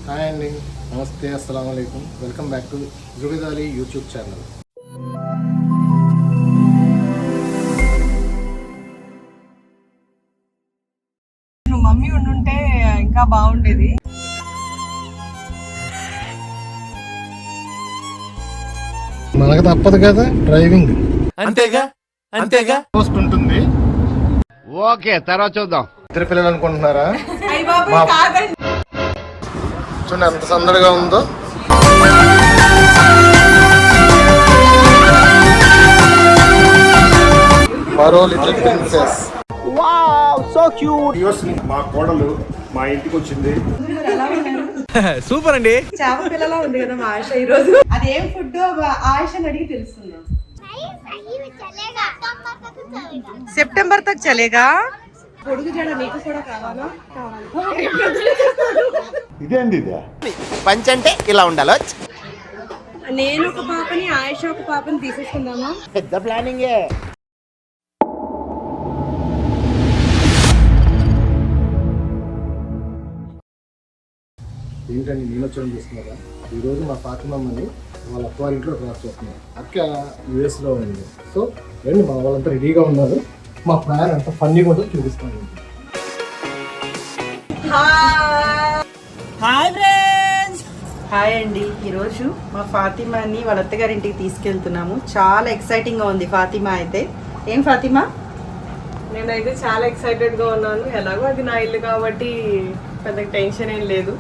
Hi అండి, నమస్తే, అస్సలాము అలైకుం. Welcome back to Zubed Ali YouTube channel. Mummy ఉండుంటే ఇంకా బాగుండేది. మనకు తప్పదు కదా, డ్రైవింగ్ అంతేగా పోస్ట్ ఉంటుంది. ఓకే, తర్వాత చూద్దాం. ఇద్దరు పిల్లలు అనుకుంటున్నారా? చూడండి ఎంత సందడిగా ఉందో. మరో little princess. Wow, so cute. మా కోడలు మా ఇంటికి వచ్చింది. సూపర్ అండి. చేప పిల్లలా ఉంది కదా మా ఆశ ఈ రోజు. అదేం ఫుడ్ ఆశని అడిగి తెలుసుకుందాం. సెప్టెంబర్ తక్ చలేగా. పొడుగు జడ నీకు కూడా కావాలా? ఇదేంది ఇదే? పంచ్ అంటే ఇలా ఉండాలి. నేను ఒక పాపని ఆయుష ఒక పాపని తీసేసుకుందామా? పెద్ద ప్లానింగే. ఏంటండి నీలోచన చేస్తున్నారా? ఈరోజు మా ఫాతిమమ్మని వాళ్ళ అక్క వాళ్ళ ఇంట్లో డ్రాప్ చేస్తున్నారు. అక్క యూఎస్లో ఉంది. సో రండి, మా వాళ్ళంతా రెడీగా ఉన్నారు. మా ప్లాన్ అంత ఫన్నీగా ఉంటుందో చూపిస్తాను. Hi friends. హాయ్ అండి. ఈరోజు మా ఫాతిమాని వాళ్ళ అత్తగారింటికి తీసుకెళ్తున్నాము. చాలా ఎక్సైటింగ్గా ఉంది ఫాతిమా అయితే. ఏం ఫాతిమా? నేనైతే చాలా ఎక్సైటెడ్గా ఉన్నాను. ఎలాగో అది నా ఇల్లు కాబట్టి పెద్ద టెన్షన్ ఏం లేదు.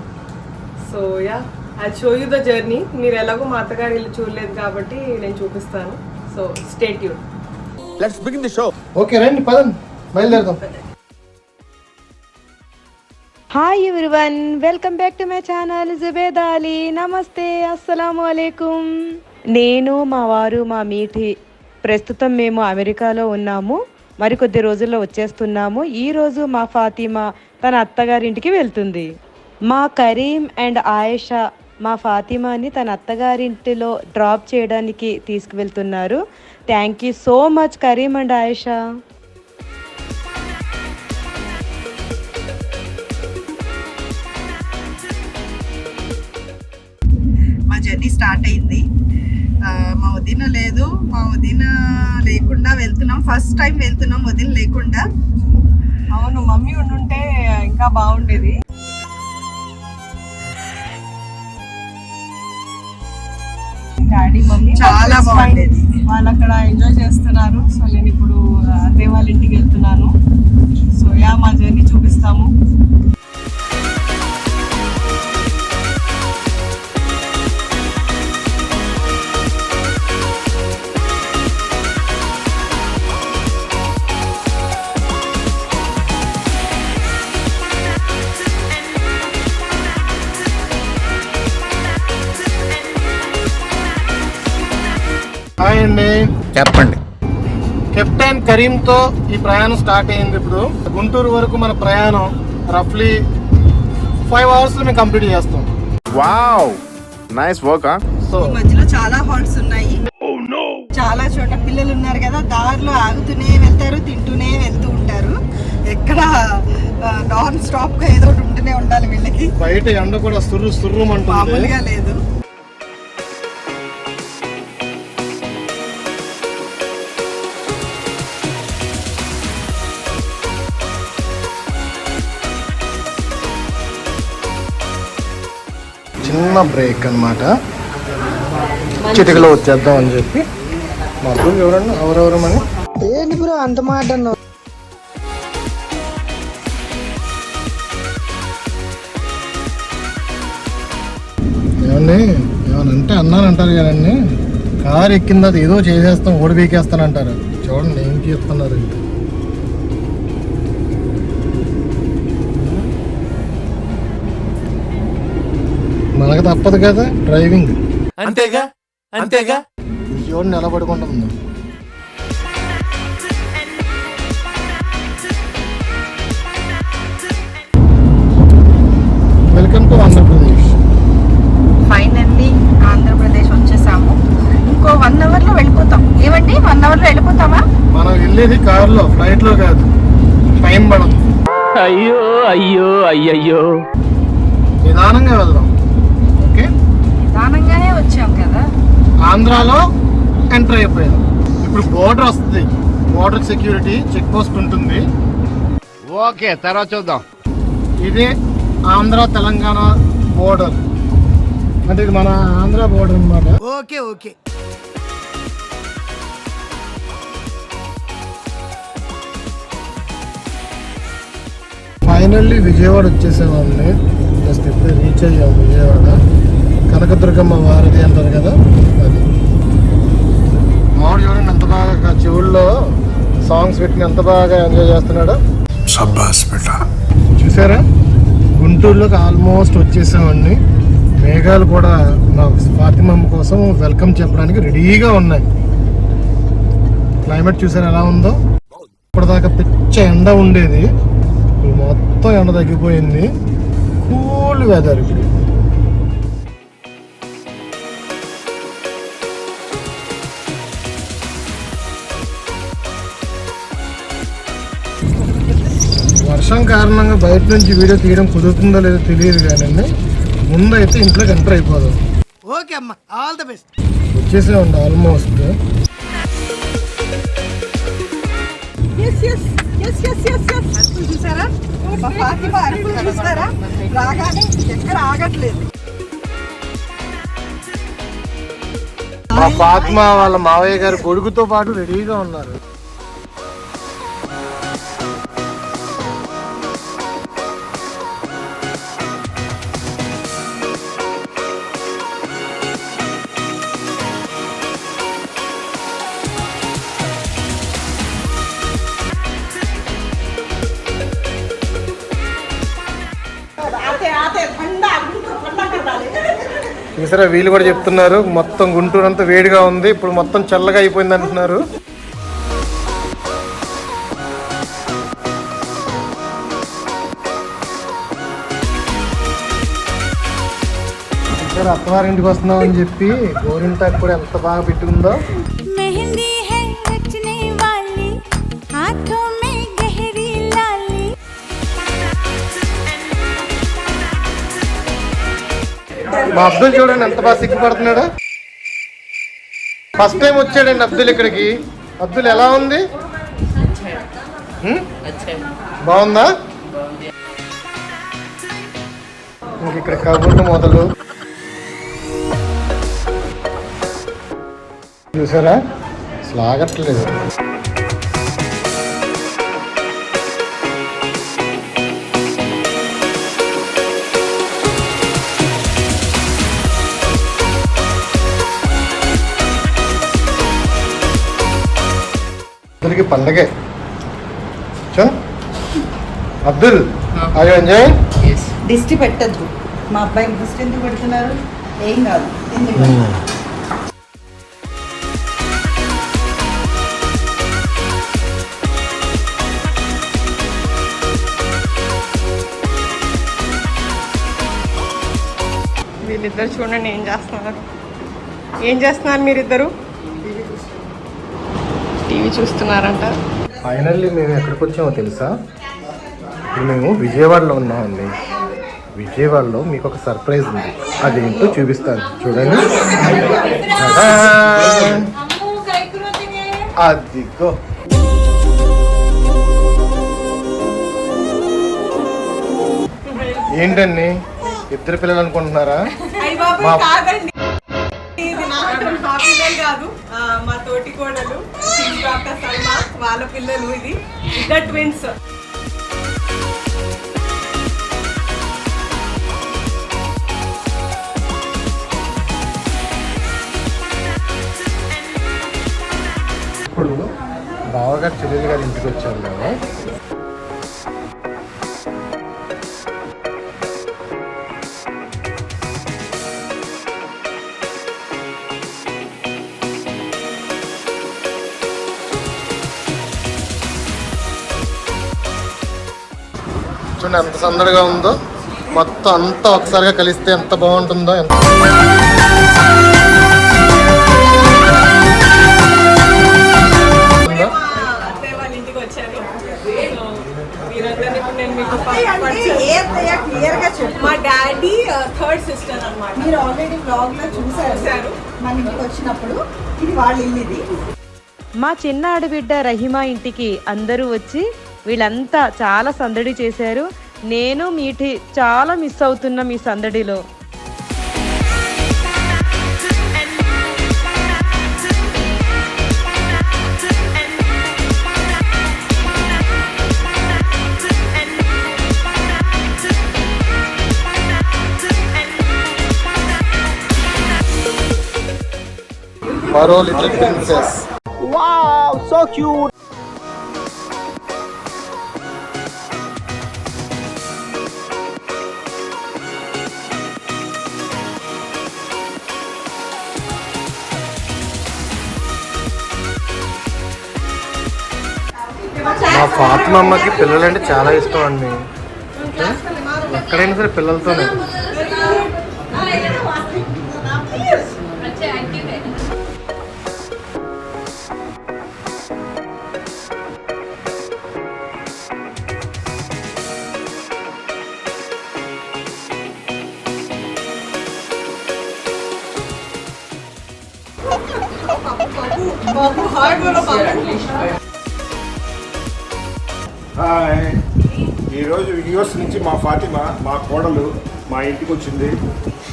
So yeah, I show you the journey. మీరు ఎలాగో మా అత్తగారి ఇల్లు చూడలేదు కాబట్టి నేను చూపిస్తాను. So stay tune. Let's begin the show. Okay రండి, పదండి, బయలుదేరదాం. Hi everyone, welcome back to my channel Zubed Ali. నమస్తే, అస్సలాము అలైకుం. నేను మా వారు మా మీఠి ప్రస్తుతం మేము అమెరికాలో ఉన్నాము. మరికొద్ది రోజుల్లో వచ్చేస్తున్నాము. ఈరోజు మా ఫాతిమా తన అత్తగారింటికి వెళ్తుంది. మా కరీం అండ్ ఆయేషా మా ఫాతిమాని తన అత్తగారింటిలో డ్రాప్ చేయడానికి తీసుకువెళ్తున్నారు. Thank you so much Karim and Ayesha. మా జర్నీ స్టార్ట్ అయింది. మా వదిన లేదు, మా వదిన లేకుండా వెళ్తున్నాం. ఫస్ట్ టైం వెళ్తున్నాం వదిన లేకుండా. అవును, మమ్మీ ఉండుంటే ఇంకా బాగుండేది. డాడీ మమ్మీ చాలా బాగుండేది. వాళ్ళు అక్కడ ఎంజాయ్ చేస్తున్నారు. సో నేను ఇప్పుడు అత్తయ్య వాళ్ళ ఇంటికి వెళ్తున్నాను. సో యా, మా జర్నీ చూపిస్తాము. హాయ్ అండి, చెప్పండి. కెప్టెన్ కరీంతో ఈ ప్రయాణం స్టార్ట్ అయింది. ఇప్పుడు గుంటూరు వరకు మన ప్రయాణం రఫ్లీ 5 అవర్స్లో మేము కంప్లీట్ చేస్తాం. Wow, nice work. సో ఈ మధ్యలో చాలా హాల్ట్స్ ఉన్నాయి. చాలా చోట పిల్లలు ఉన్నారు కదా, దారిలో ఆగుతూనే వెళ్తారు, తింటూనే వెళ్తూ ఉంటారు. ఎక్కడ నాన్ స్టాప్ గా ఏదో ఒకటి ఉంటూనే ఉండాలి వీళ్ళకి. బయట ఎండ కూడా సుర్రుమంటుంది. మామూలుగా లేదు. చిన్న బ్రేక్ అన్నమాట. చిటికలో వచ్చేద్దాం అని చెప్పి మా బ్రో ఎవరన్నా ఎవరెవరమని. ఏంటి బ్రో అంత మాట అన్నావు? ఏమండి, ఏమనంటే అన్నానంటారు కదండి, కారు ఎక్కిన తర్వాత ఏదో చేసేస్తాం, ఓడి బీకేస్తానంటారు. చూడండి ఏం చేస్తున్నారు. మనకు తప్పదు కదా, డ్రైవింగ్ అంతేగా చూడండి ఎలా పడుకుంటుందో. Welcome to Andhra Pradesh. Finally Andhra Pradesh వచ్చేసాము. ఇంకో 1 అవర్లో వెళ్ళిపోతాం. ఏమండి 1 అవర్లో వెళ్ళిపోతామా? మనం వెళ్ళేది కారులో, ఫ్లైట్లో కాదు. టైం పడదు. అయ్యో అయ్యో అయ్యయ్యో. నిదానంగా వెళ్దాం. ఆంధ్రాలో ఎంటర్ అయిపోయాం. ఇప్పుడు బోర్డర్ వస్తుంది, బోర్డర్ సెక్యూరిటీ చెక్ పోస్ట్ ఉంటుంది. ఓకే, తర్వాత చూద్దాం. ఇదే ఆంధ్ర తెలంగాణ బోర్డర్, అంటే ఇది మన ఆంధ్ర బోర్డర్ అన్నమాట. Okay okay. ఫైనల్లీ విజయవాడ వచ్చేసామండి. జస్ట్ ఇప్పుడే రీచ్ అయ్యాం విజయవాడ. కనకదుర్గమ్మ వారధి అంటారు కదా, అది మామిడి చూడండి ఎంత బాగా చెవుల్లో సాంగ్స్ పెట్టుకుని ఎంత బాగా ఎంజాయ్ చేస్తున్నాడు. చూసారా, గుంటూరులోకి ఆల్మోస్ట్ వచ్చేసామండి. మేఘాలు కూడా మా ఫాతిమమ్మ కోసం వెల్కమ్ చెప్పడానికి రెడీగా ఉన్నాయి. క్లైమేట్ చూసారా ఎలా ఉందో. ఇప్పటిదాకా పిచ్చ ఎండ ఉండేది, ఇప్పుడు మొత్తం ఎండ తగ్గిపోయింది. కూల్ వెదర్ ఇప్పుడు. వర్షం కారణంగా బయట నుంచి వీడియో తీయడం కుదురుతుందో లేదో తెలియదు కానీ ముందైతే ఇంట్లోకి ఎంటర్ అయిపోదాం. ఓకే అమ్మా, ఆల్ ది బెస్ట్. వచ్చేసే ఉంది ఆల్మోస్ట్. చూసారా చూసారా, రాగానే ఎక్కడ ఆగట్లేదు. మా ఫాతిమా వాళ్ళ మావయ్య గారు కొడుకుతో పాటు రెడీగా ఉన్నారు. చూసారా, వీళ్ళు కూడా చెప్తున్నారు మొత్తం గుంటూరు అంతా వేడిగా ఉంది, ఇప్పుడు మొత్తం చల్లగా అయిపోయింది అంటున్నారు. చూసారా, అత్తవారింటికి వస్తున్నాం అని చెప్పి గోరింటాకు కూడా ఎంత బాగా పెట్టుకుందో. మా అబ్దుల్ చూడండి ఎంత బాగా సిగ్గుపడుతున్నాడు. ఫస్ట్ టైం వచ్చాడండి అబ్దుల్ ఇక్కడికి. అబ్దుల్ ఎలా ఉంది? బాగుందా? ఇంక ఇక్కడ కబుర్లు మొదలు చూసారా, అసలు ఆగట్లేదు. పండగే. Abdul, are you enjoying? దిష్టి పెట్టద్దు, మా అబ్బాయికి దిష్టి ఎందుకు పెడుతున్నారు? ఏం కాదు. వీళ్ళిద్దరు చూడండి ఏం చేస్తున్నారు మీరిద్దరు? టీవీ చూస్తున్నారంట. ఫైనల్లీ మేము ఎక్కడికి వచ్చామో తెలుసా? ఇప్పుడు మేము విజయవాడలో ఉన్నామండి. విజయవాడలో మీకు ఒక సర్ప్రైజ్ ఉంది, అదేంటో చూపిస్తాను చూడండి. అదిగో ఏంటండి, ఇద్దరు పిల్లలు అనుకుంటున్నారా? కాదు, మా తోటి కోడలు డాక్టర్ సల్మా వాళ్ళ పిల్లలు. ఇది ఇద్దరు ట్విన్స్. ఇప్పుడు బావగారు చెల్లెలు గారి ఇంటికి వచ్చాము మేము. చూడండి ఎంత సందడిగా ఉందో, మొత్తం అంతా ఒకసారిగా కలిస్తే ఎంత బాగుంటుందో. ఎంత మా డాడీ 3rd సిస్టర్ అన్నమాట. మీరు ఆల్రెడీ బ్లాగ్ లో చూసారు మన ఇంటికి వచ్చినప్పుడు. ఇది వాళ్ళ ఇల్లు ఇది. మా చిన్న ఆడబిడ్డ రహిమా ఇంటికి అందరూ వచ్చి వీళ్ళంతా చాలా సందడి చేశారు. నేను మీటి చాలా మిస్ అవుతున్నా మీ సందడిలో. మరో లిటిల్ ప్రిన్సెస్. మా ఫాతిమా అమ్మకి పిల్లలంటే చాలా ఇష్టం అండి. ఎక్కడైనా సరే పిల్లలతోనే. హాయ్, ఈరోజు యూఎస్ నుంచి మా ఫాతిమా మా కోడలు మా ఇంటికి వచ్చింది.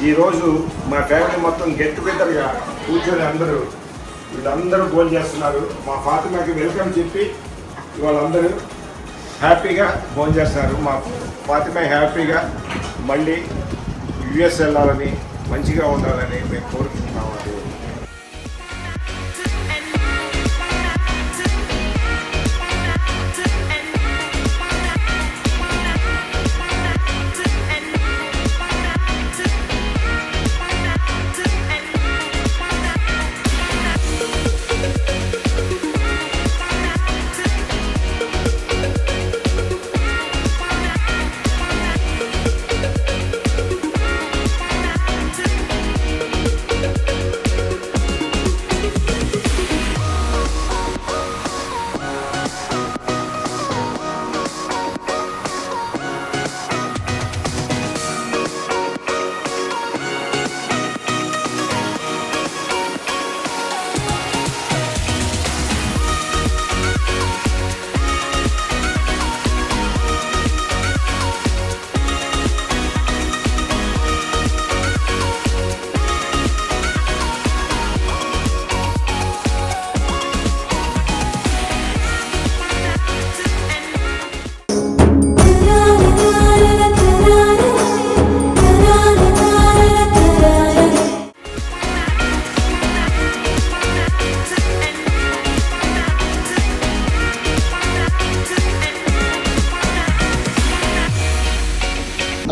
ఈరోజు మా ఫ్యామిలీ మొత్తం గెట్ టుగెదర్గా కూర్చొని వీళ్ళందరూ భోజనం చేస్తున్నారు. మా ఫాతిమాకి వెల్కమ్ చెప్పి వాళ్ళందరూ హ్యాపీగా భోజనం చేస్తున్నారు. మా ఫాతిమా హ్యాపీగా మళ్ళీ యూఎస్ వెళ్ళాలని, మంచిగా ఉండాలని మేము కోరుకుంటున్నాము.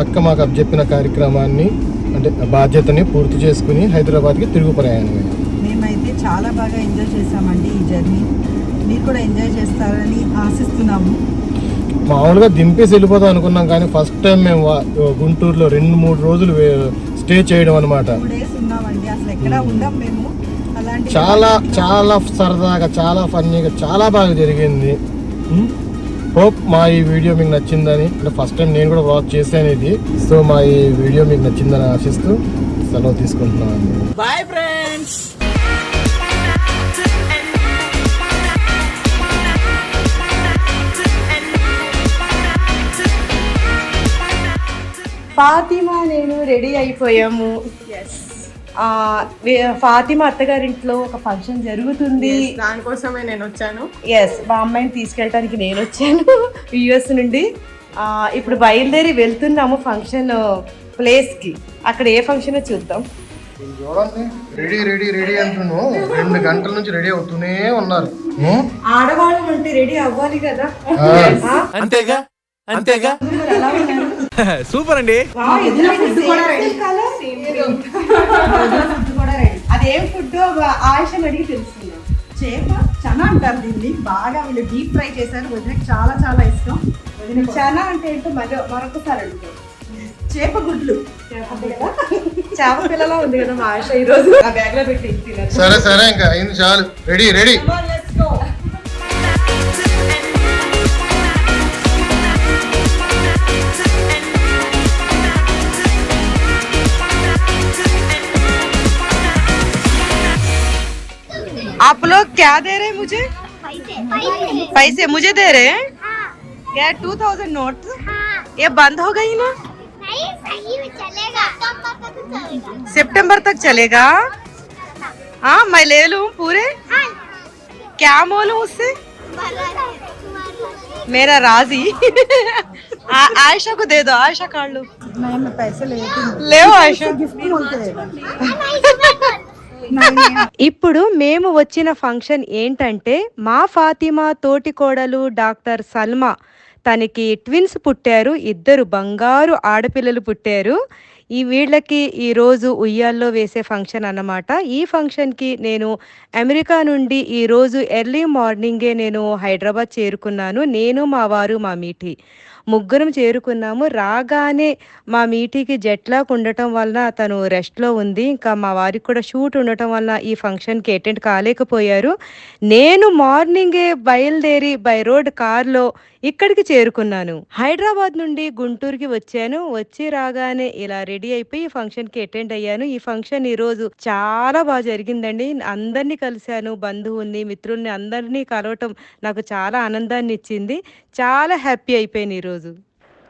అక్క మాకు అప్పచెప్పిన కార్యక్రమాన్ని అంటే బాధ్యతని పూర్తి చేసుకుని హైదరాబాద్కి తిరుగు ప్రయాణం. మేమైతే చాలా బాగా ఎంజాయ్ చేసామండి ఈ జర్నీ. మీరు కూడా ఎంజాయ్ చేస్తారని ఆశిస్తున్నాము. మామూలుగా దింపేసి వెళ్ళిపోదాం అనుకున్నాం, కానీ ఫస్ట్ టైం మేము గుంటూరులో 2-3 రోజులు స్టే చేయడం అనమాట. 2 days ఉన్నామండి. అసలు ఎక్కడ ఉండం మేము. అలాంటి చాలా చాలా సరదాగా, చాలా ఫన్నీగా, చాలా బాగా జరిగింది. హోప్ మా ఈ వీడియో మీకు నచ్చిందని, అంటే ఫస్ట్ టైం నేను కూడా వాచ్ చేశాను ఇది. సో మా ఈ వీడియో మీకు నచ్చిందని ఆశిస్తూ సెలవు తీసుకుంటున్నాను. Bye friends. ఫాతిమా నేను రెడీ అయిపోయాము. ఫాతిమా అత్తగారింట్లో ఒక ఫంక్షన్ జరుగుతుంది. దానికోసమే నేను వచ్చాను. ఎస్, మా అమ్మాయిని తీసుకెళ్ళడానికి నేను వచ్చాను యుఎస్ నుండి. ఇప్పుడు బయలుదేరి వెళ్తున్నాము ఫంక్షన్ ప్లేస్కి. అక్కడ ఏ ఫంక్షన్ చూద్దాం. చూడండి, రెడీ రెడీ రెడీ అంటున్నాను. 2 గంటల నుంచి రెడీ అవుతూనే ఉన్నారు. ఆడవాళ్ళు అంటే రెడీ అవ్వాలి కదా. అంతేగా అంతేగా. సూపర్ అండి. అదేం ఫుడ్ ఆయుషం అడిగి తెలుసుకున్నాం. చేప చనా అంటారు దీన్ని. బాగా వీళ్ళు డీప్ ఫ్రై చేశారు. వదినకి చాలా చాలా ఇష్టం. చనా అంటే ఏంటో మరొకసారి అడుగుతాం. చేప గుడ్లు. చేప పిల్లలా ఉంది కదా మా ఆశ. ఈ రోజు ఆ బ్యాగ్ లో పెట్టి సరే సరే, ఇంకా అయింది చాలు. Ready ready. आप लोग क्या दे रहे हैं मुझे? पैसे मुझे दे रहे हैं क्या? 2000 नोट ये बंद हो गई ना? नहीं, सही में चलेगा। सितंबर तक चलेगा। हाँ मैं ले लूँ पूरे। क्या मोलूं उससे? मेरा राजी। आयशा को दे दो, आयशा काट लो। मैं पैसे लेती हूँ, ले आयशा। गिफ्ट बोलते हैं। ఇప్పుడు మేము వచ్చిన ఫంక్షన్ ఏంటంటే మా ఫాతిమా తోటి కోడలు డాక్టర్ సల్మా తనకి ట్విన్స్ పుట్టారు, ఇద్దరు బంగారు ఆడపిల్లలు పుట్టారు. వీళ్ళకి ఈరోజు ఉయ్యాల్లో వేసే ఫంక్షన్ అన్నమాట. ఈ ఫంక్షన్కి నేను అమెరికా నుండి ఈరోజు ఎర్లీ మార్నింగే నేను హైదరాబాద్ చేరుకున్నాను. నేను మా వారు మా మీఠి ముగ్గురం చేరుకున్నాము. రాగానే మా మీఠీకి జెట్లాక్ ఉండటం వలన తను రెస్ట్లో ఉంది. ఇంకా మా వారికి కూడా షూట్ ఉండటం వలన ఈ ఫంక్షన్కి అటెండ్ కాలేకపోయారు. నేను మార్నింగే బయలుదేరి బై రోడ్ కార్లో ఇక్కడికి చేరుకున్నాను. హైదరాబాద్ నుండి గుంటూరుకి వచ్చాను. వచ్చి రాగానే ఇలా రెడీ అయిపోయి ఈ ఫంక్షన్కి అటెండ్ అయ్యాను. ఈ ఫంక్షన్ ఈరోజు చాలా బాగా జరిగిందండి. అందరినీ కలిశాను, బంధువుల్ని మిత్రుల్ని అందరినీ కలవటం నాకు చాలా ఆనందాన్ని ఇచ్చింది. చాలా హ్యాపీ అయిపోయాను ఈరోజు.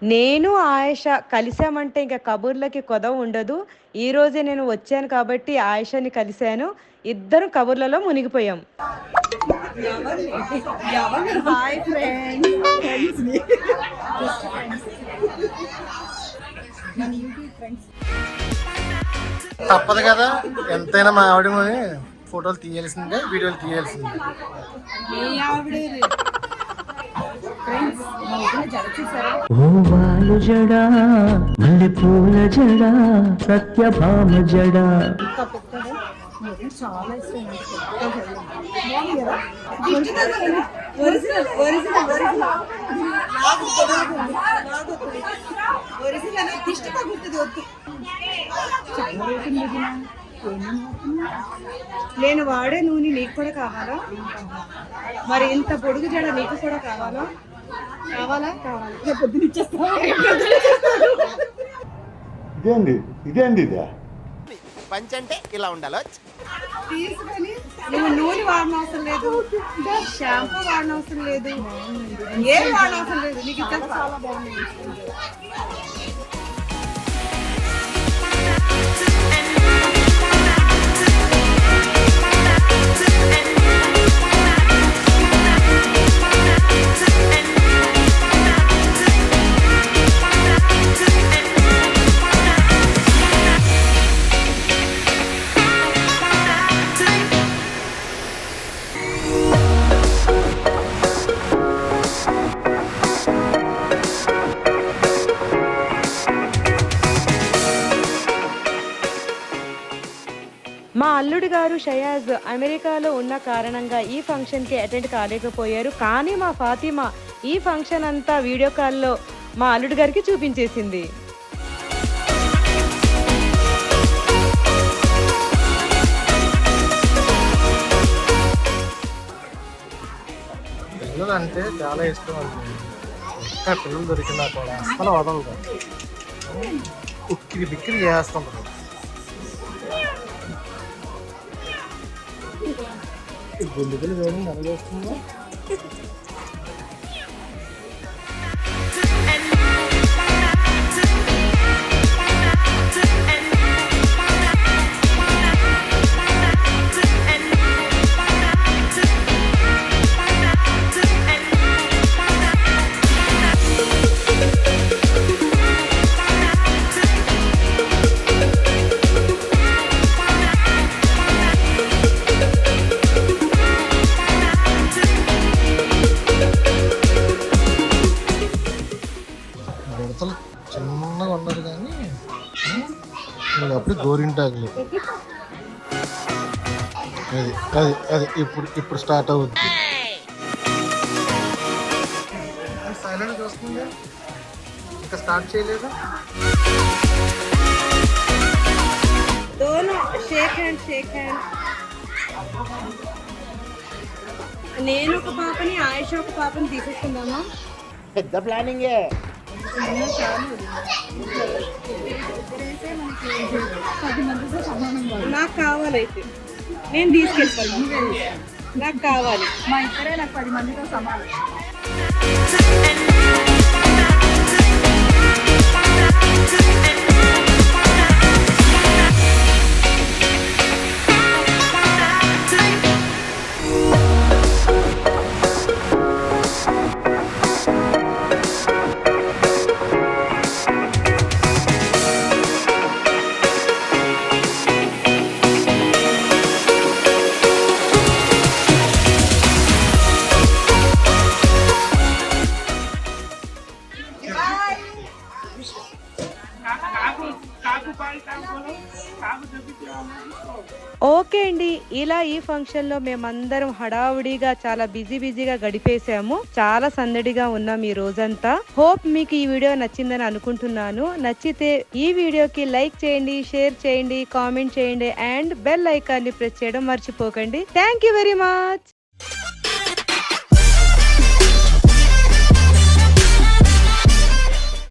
నేను ఆయేషా కలిసామంటే ఇంకా కబుర్లకి కొదవ ఉండదు. ఈ రోజే నేను వచ్చాను కాబట్టి ఆయేషాని కలిశాను. ఇద్దరు కబుర్లలో మునిగిపోయాం. Hi friends. తప్పదు కదా, ఎంతైనా మా ఆవిడ ఫోటోలు తీయాల్సిందే, వీడియోలు తీయాల్సిందే. ఓవాలు జడా మల్లె పూల జడా సత్యభామ జడా. చాలా ఇష్టం. ఒరిజినల్ దిష్టి తగ్గుతుంది. వద్దు, చాలా రేటుంది. నేను వాడే నూనె నీకు కూడా కావాలా? మరి ఇంత పొడుగు జడ నీకు కూడా కావాలా? కావాలా? పొద్దున ఇచ్చేస్తా. ఇదేంది ఇదే పంచ్ అంటే ఇలా ఉండాలి. తీసుకొని నువ్వు నూనె వాడనవసరం లేదు, షాంపూ వాడనవసరం లేదు, ఏం వాడనవసరం లేదు. నీకు ఇచ్చేది చాలా బాగుంది. మా అల్లుడు గారు షయాజ్ అమెరికాలో ఉన్న కారణంగా ఈ ఫంక్షన్కి అటెండ్ కాలేకపోయారు. కానీ మా ఫాతిమా ఈ ఫంక్షన్ అంతా వీడియో కాల్లో మా అల్లుడు గారికి చూపించేసింది. పిల్లలు అంటే చాలా ఇష్టం అండి. ఇంకా పిల్లలు దొరికినా కూడా అసలు వదలదు, ఉక్కిరి బిక్కిరి చేస్తుంటారు. గుండెలు వేడి నలగేస్తుందా? బుడతలు చిన్నగా ఉండదు కానీ నేను అప్పుడు గోరింటాకులు. అది అది అది ఇప్పుడు స్టార్ట్ అవుద్ది. సైలెంట్ చూస్తుంది, ఇంకా స్టార్ట్ చేయలేదు. Shake hand. నేను ఒక పాపని, ఆయేషా ఒక పాపని తీసేసుకుందామా? పెద్ద ప్లానింగే. నాకు కావాలైతే నేను తీసుకెళ్తాను, నువ్వే తీసుకో. నాకు కావాలి, మా ఇద్దరే నాకు 10 మందితో సమానం. ఓకే అండి, ఇలా ఈ ఫంక్షన్ లో మేమందరం హడావుడిగా చాలా బిజీగా గడిపేసాము. చాలా సందడిగా ఉన్నాం ఈ రోజంతా. హోప్ మీకు ఈ వీడియో నచ్చిందని అనుకుంటున్నాను. నచ్చితే ఈ వీడియోకి లైక్ చేయండి, షేర్ చేయండి, కామెంట్ చేయండి అండ్ బెల్ ఐకాన్ని ప్రెస్ చేయడం మర్చిపోకండి. Thank you very much.